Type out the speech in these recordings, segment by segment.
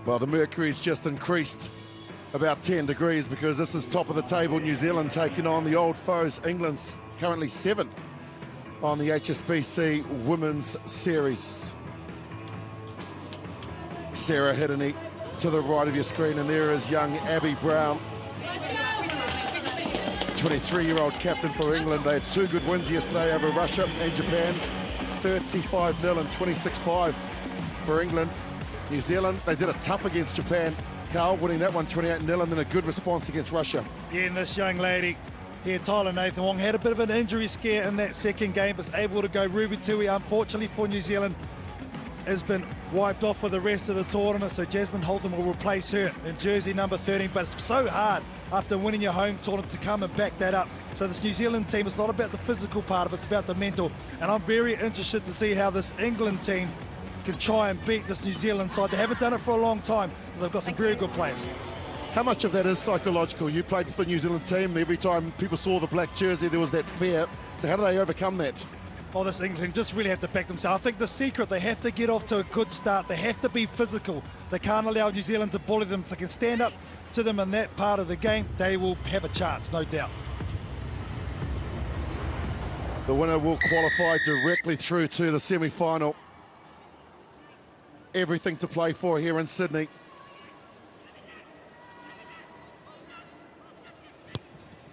Well, the mercury's just increased about 10 degrees because this is top of the table. New Zealand taking on the old foes. England's currently 7th on the HSBC Women's Series. Sarah Hiddeny to the right of your screen, and there is young Abby Brown, 23-year-old captain for England. They had 2 good wins yesterday over Russia and Japan, 35-0 and 26-5 for England. New Zealand, they did it tough against Japan. Carl winning that one 28-0, and then a good response against Russia. Yeah, and this young lady here, Tyler Nathan Wong, had a bit of an injury scare in that second game, but was able to go. Ruby Tui, unfortunately for New Zealand, has been wiped off for the rest of the tournament, so Jasmine Holton will replace her in jersey number 13. But it's so hard after winning your home tournament to come and back that up. So this New Zealand team, it's not about the physical part of it, it's about the mental. And I'm very interested to see how this England team can try and beat this New Zealand side. They haven't done it for a long time, but they've got some very good players. How much of that is psychological? You played for the New Zealand team. Every time people saw the black jersey, there was that fear. So how do they overcome that? Oh, this England team just really have to back themselves. I think the secret, they have to get off to a good start. They have to be physical. They can't allow New Zealand to bully them. If they can stand up to them in that part of the game, they will have a chance, no doubt. The winner will qualify directly through to the semi-final. Everything to play for here in Sydney.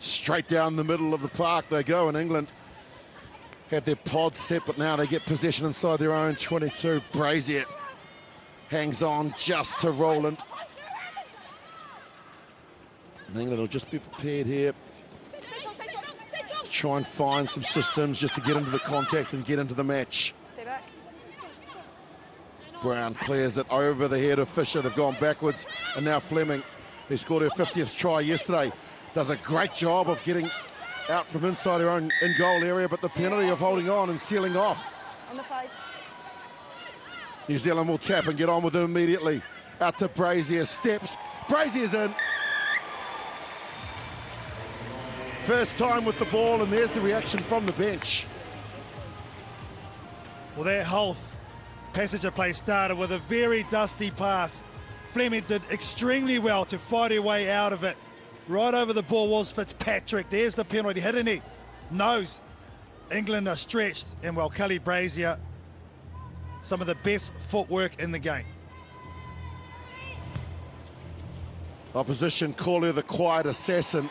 Straight down the middle of the park they go in England. Had their pod set, but now they get possession inside their own 22. Brazier hangs on just to Rowland. And England will just be prepared here to try and find some systems just to get into the contact and get into the match. Stay back. Brown clears it over the head of Fisher. They've gone backwards, and now Fleming, who scored her 50th try yesterday, does a great job of getting out from inside her own in-goal area, but the penalty of holding on and sealing off. On the side. New Zealand will tap and get on with it immediately. Out to Brazier, steps. Brazier's in. First time with the ball, and there's the reaction from the bench. Well, that whole passenger play started with a very dusty pass. Fleming did extremely well to fight her way out of it. Right over the ball was Fitzpatrick. There's the penalty. Hiddeny knows England are stretched, and well, Kelly Brazier, some of the best footwork in the game. Opposition call her the quiet assassin,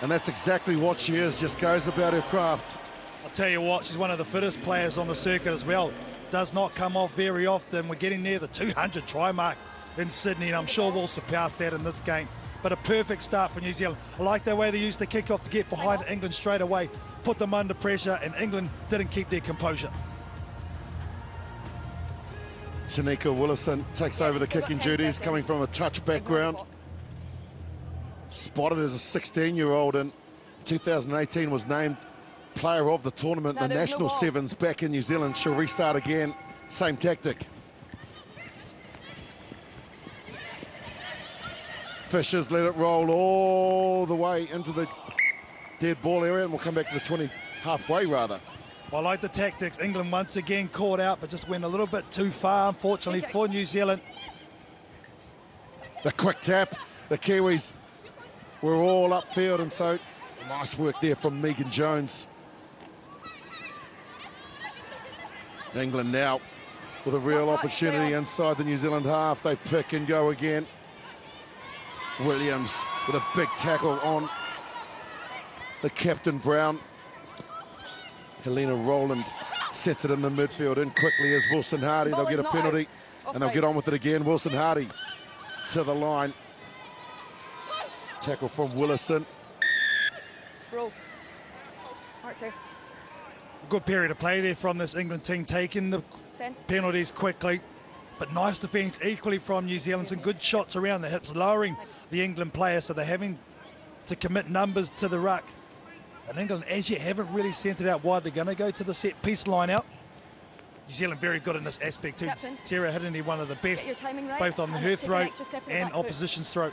and that's exactly what she is. Just goes about her craft. I'll tell you what, she's one of the fittest players on the circuit as well. Does not come off very often. We're getting near the 200 try mark in Sydney, and I'm sure we'll surpass that in this game. But a perfect start for New Zealand. I like the way they used the kick-off to get behind England straight away, put them under pressure, and England didn't keep their composure. Tanika Willison takes over the kicking duties, coming from a touch background. Spotted as a 16-year-old in 2018, was named player of the tournament, the national 7's back in New Zealand. She'll restart again, same tactic. Fisher's let it roll all the way into the dead ball area, and we'll come back to the 20, halfway rather. I like the tactics. England once again caught out, but just went a little bit too far, unfortunately, for New Zealand. The quick tap, the Kiwis were all upfield, and so nice work there from Megan Jones. England now with a real opportunity inside the New Zealand half. They pick and go again. Williams with a big tackle on the captain Brown. Helena Rowland sets it in the midfield. In quickly as Wilson Hardy. They'll get a penalty and they'll get on with it again. Wilson Hardy to the line. Tackle from Willison. Roll. Mark, sir. Good period of play there from this England team, taking the penalties quickly. But nice defence equally from New Zealand. Some good shots around the hips, lowering the England players, so they're having to commit numbers to the ruck. And England, as yet, haven't really centred out wide. They're going to go to the set-piece line out. New Zealand very good in this aspect too. Captain. Sarah Hiddeny, one of the best, right, both on her throat and opposition's throat.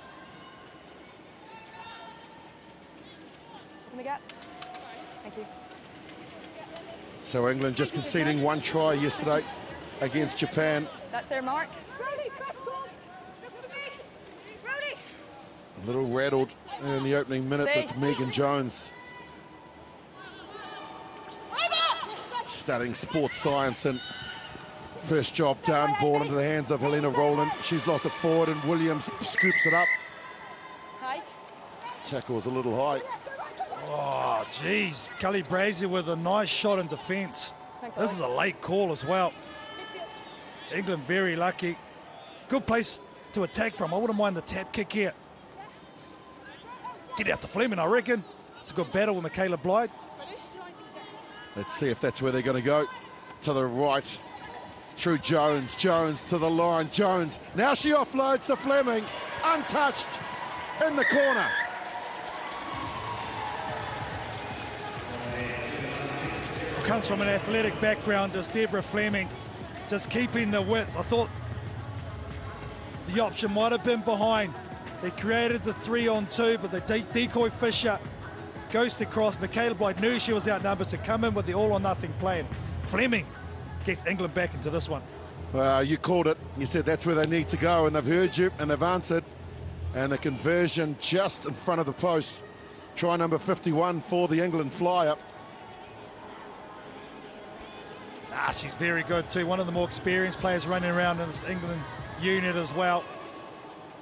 Open the gap. Thank you. So England just conceding one try yesterday against Japan. That's their mark. A little rattled in the opening minute, but it's Megan Jones. Studying sports science, and first job done. Ball into the hands of Helena Rowland. She's lost it forward, and Williams scoops it up. Tackle's a little high. Oh, geez. Kelly Brazier with a nice shot in defence. This is a late call as well. England very lucky. Good place to attack from. I wouldn't mind the tap kick here. Get out to Fleming, I reckon. It's a good battle with Michaela Blythe. Let's see if that's where they're going to go. To the right, through Jones. Jones to the line. Jones. Now she offloads to Fleming. Untouched in the corner. Comes from an athletic background as Deborah Fleming, just keeping the width. I thought the option might have been behind. They created the 3-on-2, but the decoy Fisher goes to cross. Michaela Blythe knew she was outnumbered to come in with the all-or-nothing plan. Fleming gets England back into this one. You called it. You said that's where they need to go, and they've heard you, and they've answered. And the conversion just in front of the post. Try number 51 for the England flyer. She's very good too. One of the more experienced players running around in this England unit as well.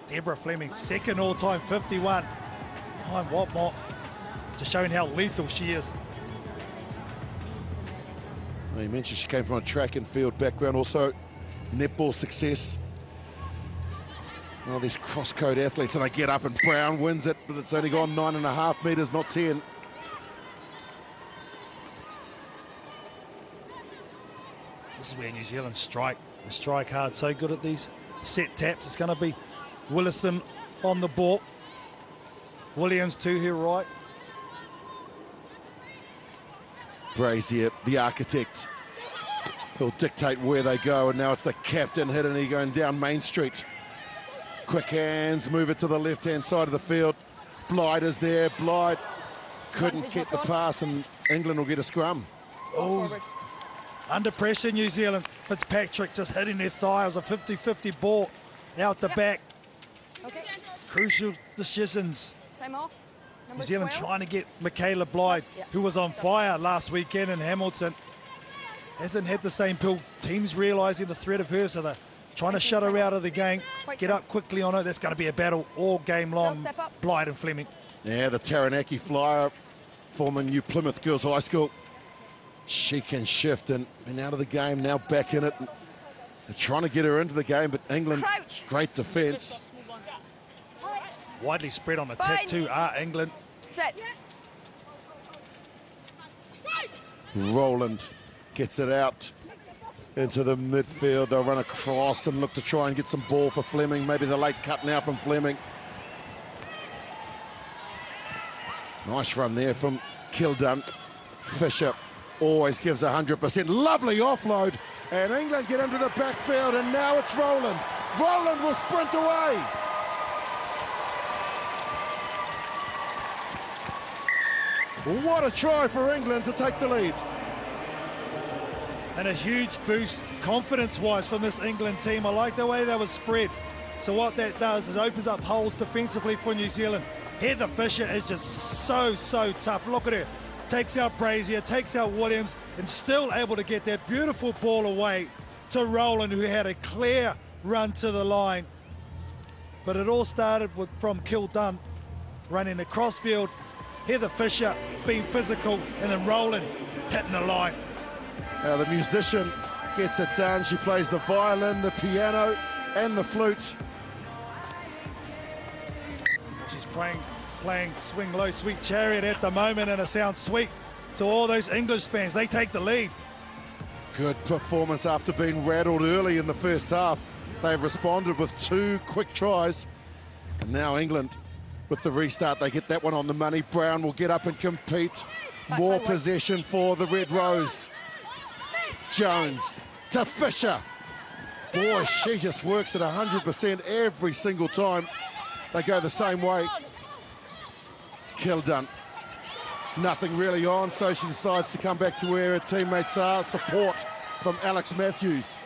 Deborah Fleming, second all-time 51. What more? Just showing how lethal she is. Well, you mentioned she came from a track and field background, also netball success. One of these cross-code athletes, and they get up and Brown wins it, but it's only gone 9.5 metres, not 10. This is where New Zealand strike. They strike hard, so good at these set taps. It's going to be Willison on the ball. Williams to her right. Brazier, the architect. He'll dictate where they go, and now it's the captain hitting. He going down Main Street. Quick hands, move it to the left-hand side of the field. Blythe is there. Blythe couldn't get the pass, and England will get a scrum. Oh, under pressure, New Zealand. Fitzpatrick just hitting their thigh. It was a 50-50 ball out the back. Okay. Crucial decisions. Time off. New Zealand 12. trying to get Michaela Blythe, who was on fire last weekend in Hamilton. Hasn't had the same pull. Teams realising the threat of her, so they're trying to shut her out of the game. Get up quickly on her. That's going to be a battle all game long. Blythe and Fleming. Yeah, the Taranaki flyer, former New Plymouth Girls High School. She can shift and out of the game, now back in it. They're trying to get her into the game, but England, great defence. Widely spread on attack too are England. Set. Rowland gets it out into the midfield. They'll run across and look to try and get some ball for Fleming. Maybe the late cut now from Fleming. Nice run there from Kildun. Fisher always gives 100%. Lovely offload, and England get into the backfield, and now it's Rowland. Rowland will sprint away. What a try for England to take the lead. And a huge boost confidence-wise from this England team. I like the way they were spread. So what that does is opens up holes defensively for New Zealand. Heather Fisher is just so tough. Look at her. Takes out Brazier, takes out Williams, and still able to get that beautiful ball away to Rowland, who had a clear run to the line. But it all started from Kildun running the crossfield. Heather Fisher being physical, and then Rowland hitting the line. Now the musician gets it done. She plays the violin, the piano, and the flute. She's playing Swing Low, Sweet Chariot at the moment, and it sounds sweet to all those English fans. They take the lead. Good performance after being rattled early in the first half. They've responded with 2 quick tries. And now England, with the restart, they get that one on the money. Brown will get up and compete. More possession for the Red Rose. Jones to Fisher. Boy, she just works at 100% every single time. They go the same way. Kildun. Nothing really on, so she decides to come back to where her teammates are. Support from Alex Matthews.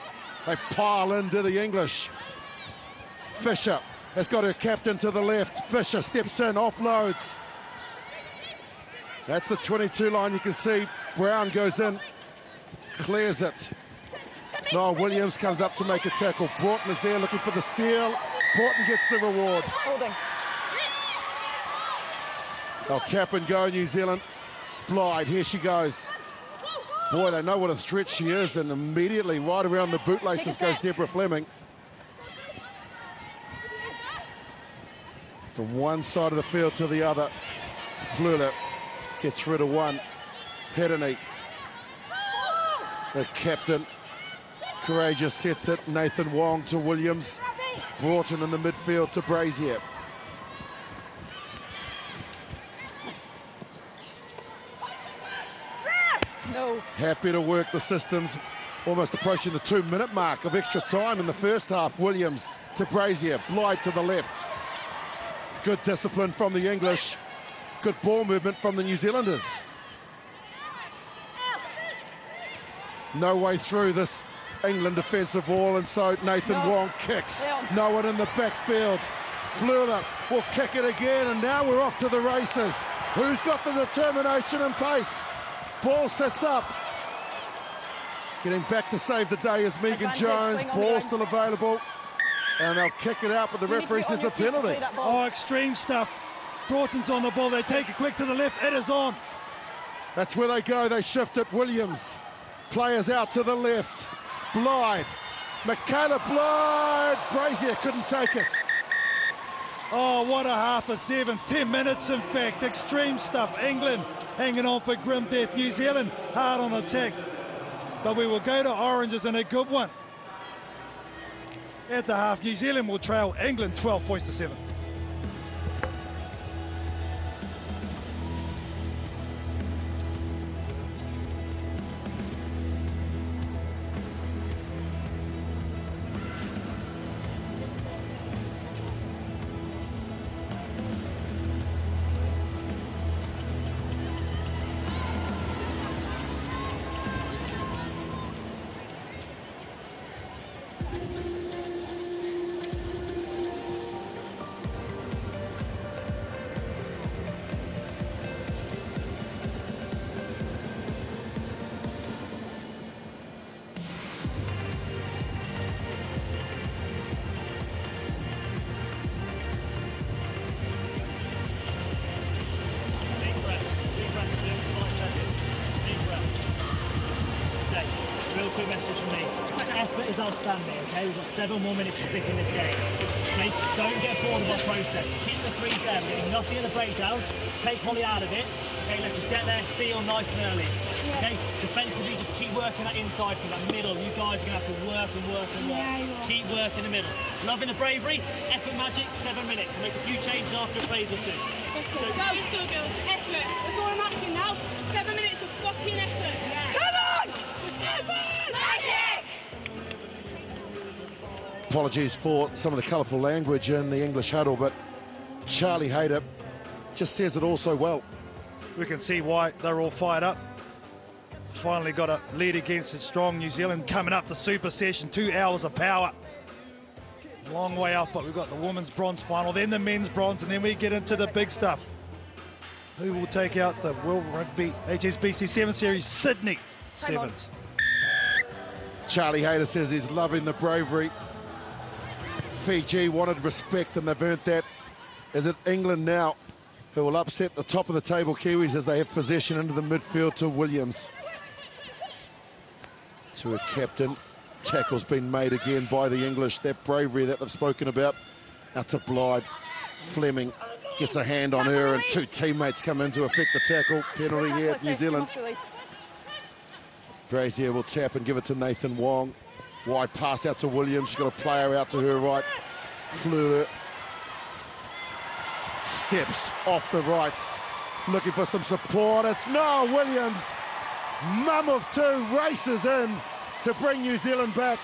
They pile into the English. Fisher has got her captain to the left. Fisher steps in, offloads. That's the 22 line. You can see Brown goes in, clears it. Noel Williams comes up to make a tackle. Broughton is there looking for the steal. Broughton gets the reward. Holding. They'll tap and go, New Zealand. Blythe, here she goes. Boy, they know what a threat she is, and immediately right around the bootlaces goes Deborah Fleming. From one side of the field to the other. Fleur gets rid of one. Hedini, the captain, courageous, sets it. Nathan Wong to Williams. Broughton in the midfield to Brazier. No. Happy to work the systems, almost approaching the 2-minute mark of extra time in the first half. Williams to Brazier, Blythe to the left. Good discipline from the English. Good ball movement from the New Zealanders. No way through this England defensive ball, and so Nathan Wong kicks. No one in the backfield. Fleur will kick it again, and now we're off to the races. Who's got the determination and pace? Ball sets up. Getting back to save the day is Megan Jones. Ball still available. And they'll kick it out, but the referee says a penalty. Oh, extreme stuff. Broughton's on the ball. They take it quick to the left. It is on. That's where they go. They shift it. Williams. Players out to the left. Blythe. Michaela Blythe. Brazier couldn't take it. Oh, what a half of 7's. 10 minutes, in fact. Extreme stuff. England hanging on for grim death. New Zealand hard on attack. But we will go to oranges in a good one. At the half, New Zealand will trail England 12 points to 7. Quick message from me. Effort is outstanding, okay? We've got 7 more minutes to stick in this game. Okay? Don't get bored of our process. Keep the 3 there. We're getting nothing in the breakdown. Take Holly out of it. Okay, let's just get there, seal nice and early. Okay? Defensively, just keep working that inside for that middle. You guys are going to have to work and work and work. Keep working the middle. Loving the bravery. Effort magic, 7 minutes. We'll make a few changes after a phase or 2. Let's go. Let's go, girls. Effort. That's all I'm asking now. 7 minutes of fucking effort. Come on! Let's go, Magic! Apologies for some of the colourful language in the English huddle, but Charlie Hayter just says it all so well. We can see why they're all fired up. Finally got a lead against a strong New Zealand coming up to Super Session. 2 hours of power. Long way off, but we've got the women's bronze final, then the men's bronze, and then we get into the big stuff. Who will take out the World Rugby HSBC 7 Series Sydney 7's? Charlie Hayter says he's loving the bravery. Fiji wanted respect and they've earned that. Is it England now who will upset the top of the table Kiwis as they have possession into the midfield to Williams? To a captain. Tackle's been made again by the English. That bravery that they've spoken about. Out to Blythe. Fleming gets a hand on her and 2 teammates come in to affect the tackle. Penalty here at New Zealand. Brazier will tap and give it to Nathan Wong. Wide pass out to Williams. She's got a player out to her right. Fleur steps off the right. Looking for some support. It's Noel Williams. Mum of 2 races in to bring New Zealand back.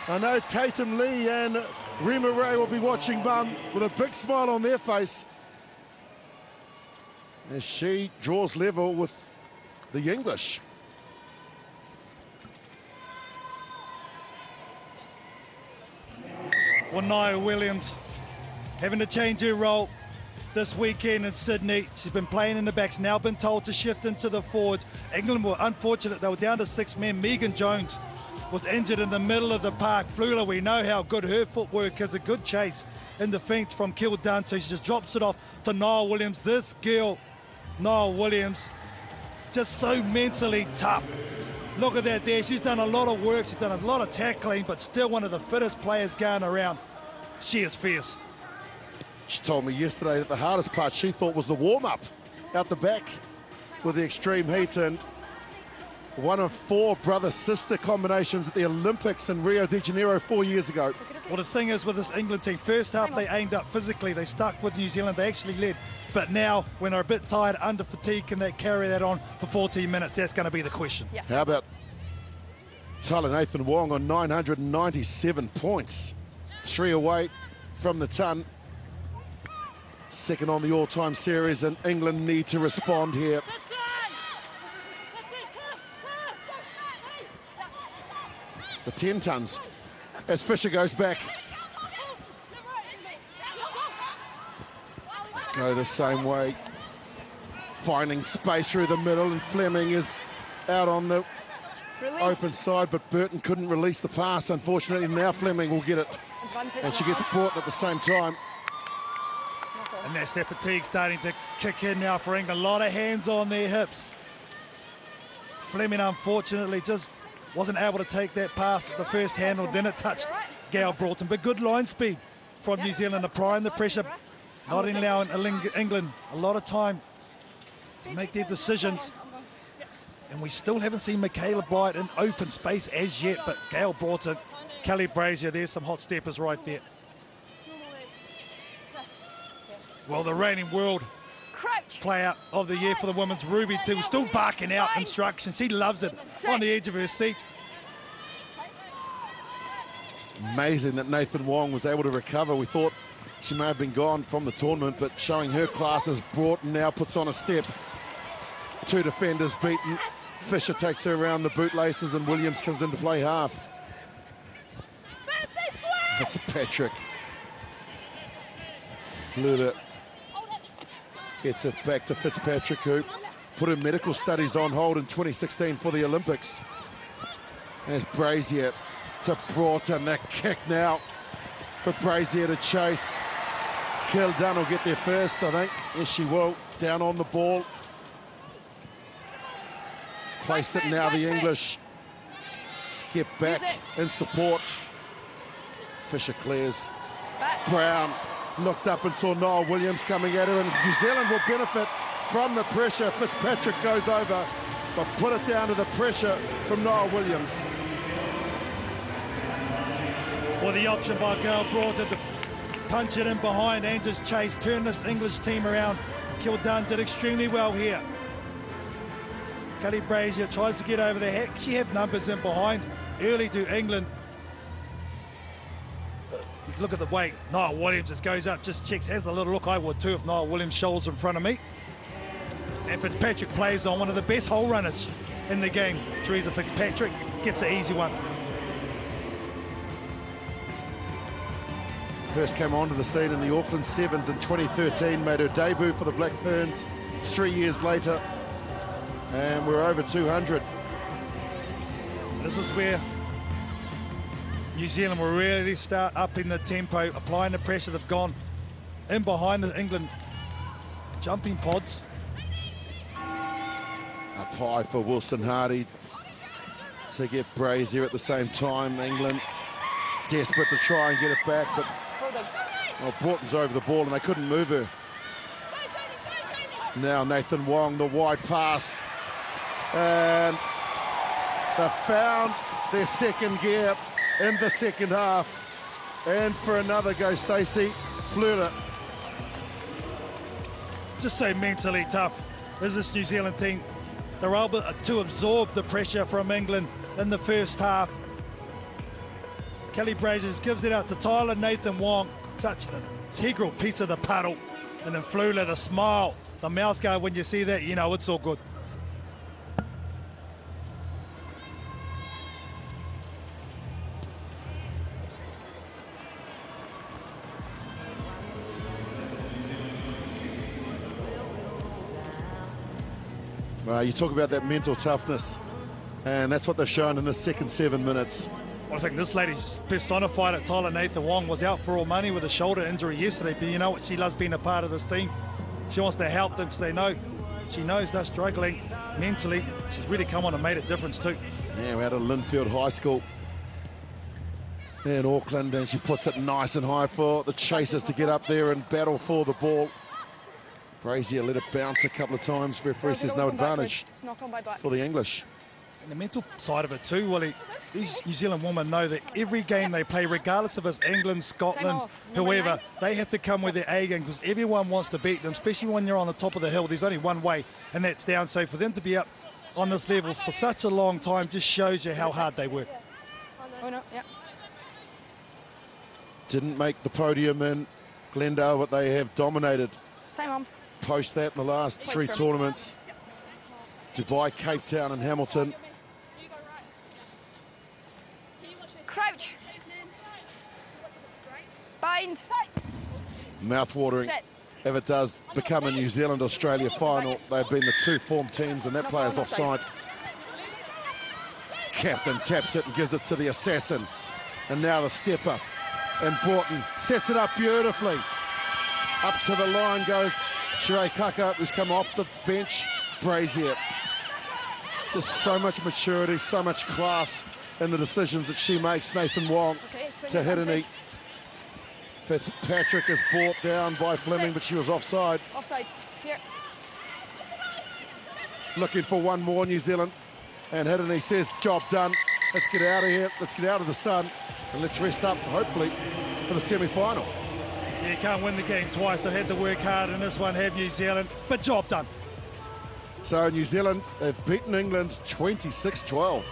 I know Tatum Lee and Rima Ray will be watching Mum with a big smile on their face as she draws level with the English. Well, Nia Williams having to change her role this weekend in Sydney. She's been playing in the backs, now been told to shift into the forwards. England were unfortunate, they were down to 6 men. Megan Jones was injured in the middle of the park. Flula, we know how good her footwork is, a good chase in the feint from Kildare. She just drops it off to Niall Williams. This girl, Niall Williams, just so mentally tough. Look at that there. She's done a lot of work. She's done a lot of tackling, but still one of the fittest players going around. She is fierce. She told me yesterday that the hardest part she thought was the warm-up out the back with the extreme heat, and one of 4 brother-sister combinations at the Olympics in Rio de Janeiro 4 years ago. Well, the thing is with this England team, first half they aimed up physically, they stuck with New Zealand, they actually led. But now, when they're a bit tired, under fatigue, can they carry that on for 14 minutes? That's going to be the question. Yeah. How about Tyler Nathan Wong on 997 points? 3 away from the ton. Second on the all-time series, and England need to respond here. The 10 tons as Fisher goes back. Go the same way, finding space through the middle, and Fleming is out on the open side, but Burton couldn't release the pass, unfortunately. Now Fleming will get it, and she gets Broughton at the same time. And that's their fatigue starting to kick in now for England. A lot of hands on their hips. Fleming, unfortunately, just wasn't able to take that pass at the first handle. Then it touched Gail Broughton. But good line speed from New Zealand, applying the pressure, not allowing England a lot of time to make their decisions. And we still haven't seen Michaela Bryant in open space as yet. But Gail Broughton, Kelly Brazier, there's some hot steppers right there. Well, the reigning world player of the year for the women's, Ruby too, still barking out instructions. He loves it, on the edge of her seat. Amazing that Nathan Wong was able to recover. We thought she may have been gone from the tournament, but showing her class as Broughton now puts on a step. 2 defenders beaten. Fisher takes her around the bootlaces, and Williams comes into play half. Fitzpatrick. Fluter gets it back to Fitzpatrick, who put her medical studies on hold in 2016 for the Olympics. There's Brazier to Broughton. That kick now for Brazier to chase. Kildare will get there first, I think. Yes, she will. Down on the ball. Place it now, the English get back in support. Fisher clears. Brown looked up and saw Niall Williams coming at her, and New Zealand will benefit from the pressure. Fitzpatrick goes over, but put it down to the pressure from Niall Williams. Well, the option by Gail Broughton to punch it in behind and just chase, turn this English team around. Kildare did extremely well here. Kelly Brazier tries to get over there. Heck, she had numbers in behind. Early to England. Look at the way Niall Williams just goes up, just checks, has a little look. I would too if Niall Williams shoulders in front of me. And Fitzpatrick plays on one of the best hole runners in the game. Teresa Fitzpatrick gets an easy one. First came onto the scene in the Auckland 7's in 2013, made her debut for the Black Ferns 3 years later, and we're over 200. This is where New Zealand will really start upping the tempo, applying the pressure. They've gone in behind the England jumping pods. Up high for Wilson Hardy to get Brazier at the same time. England desperate to try and get it back, but Broughton's over the ball and they couldn't move her. Now Nathan Wong, the wide pass, and they found their second gear in the second half. And for another go, Stacey Fluter. Just so mentally tough is this New Zealand team. They're able to absorb the pressure from England in the first half. Kelly Brazier gives it out to Tyler Nathan Wong. Such an integral piece of the paddle. And then Flula, the smile, the mouth guard, when you see that, you know it's all good. You talk about that mental toughness, and that's what they've shown in the second 7 minutes. I think this lady's personified it. Tyler Nathan Wong was out for all money with a shoulder injury yesterday, but you know what? She loves being a part of this team. She wants to help them because she knows they're struggling mentally. She's really come on and made a difference too. Yeah, we're out of Linfield High School in Auckland, and she puts it nice and high for the chasers to get up there and battle for the ball. Brazier let it bounce a couple of times. Referee says no advantage for the English. And the mental side of it too, Willie. These New Zealand women know that every game they play, regardless if it's England, Scotland, whoever, they have to come with their A game because everyone wants to beat them, especially when you're on the top of the hill. There's only one way, and that's down. So for them to be up on this level for such a long time just shows you how hard they work. Oh, no, yeah. Didn't make the podium in Glendale, but they have dominated Time on. post that in the last 3 tournaments. Dubai, Cape Town and Hamilton. Crouch. Bind. Mouth-watering. Sit. If it does become a New Zealand-Australia final, they've been the 2 form teams, and that player's offside. Captain taps it and gives it to the assassin. And now the stepper. And Broughton sets it up beautifully. Up to the line goes Sheree Kaka, who's come off the bench. Brazier. Just so much maturity, so much class in the decisions that she makes. Nathan Wong to Hirini. Fitzpatrick is brought down by Fleming, but she was offside. Offside. Here. Looking for one more, New Zealand. And Hirini says, job done. Let's get out of here. Let's get out of the sun. And let's rest up, hopefully, for the semi-final. You can't win the game twice. They've had to work hard in this one, have New Zealand, but job done. So New Zealand have beaten England 26-12.